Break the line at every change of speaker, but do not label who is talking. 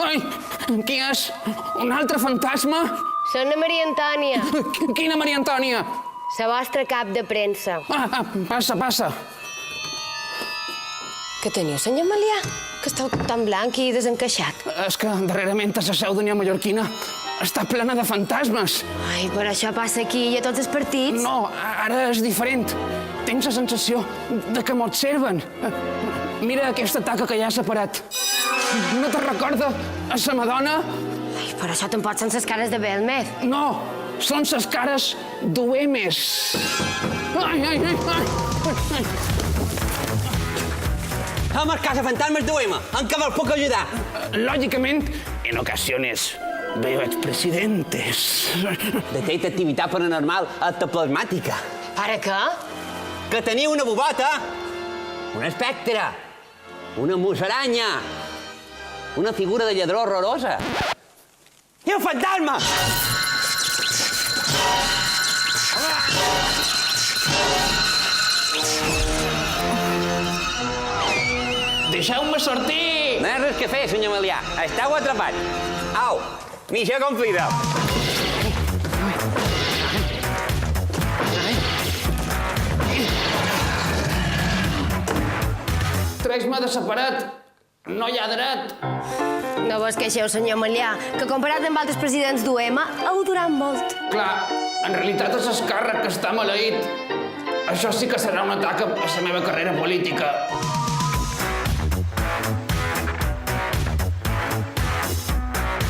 Ai, qui és? Un altre fantasma?
Són la Maria Antònia,
Quina Maria Antònia?
la vostra cap de premsa.
Passa, passa.
Què teniu, senyor Malià? Que esteu tan blanc i desencaixat.
És que darrerament a la seu d'Unió Mallorquina està plena de fantasmes.
Ai, però això passa aquí i a tots els partits.
No, ara és diferent. Tinc la sensació de que m'observen. Mira aquesta taca que ja s'ha parat. No te recorda a la Madonna?
Ai, però això tampoc són les cares de Belmez.
No, són les cares d'Uemes. Ai, ai, ai, ai.
Som el cazafantasmes d'UM. En què vos puc ajudar?
Lògicament, en ocasiones veo expresidentes.
Detecta activitat paranormal ectoplasmàtica.
Para què?
Que teniu una bubota, un espectre, una musaranya, una figura de lladró horrorosa. I un fantasma!
Deixeu-me sortir!
No hi ha res que fer, senyor Malià. Esteu atrapats. Au, missió complida.
Treix-me de separat. No hi ha dret.
No vos queixeu, senyor Malià, que comparat amb altres presidents d'UM, heu durat molt.
Clar, en realitat és el càrrec que està maleït. Això sí que serà un atac a la meva carrera política.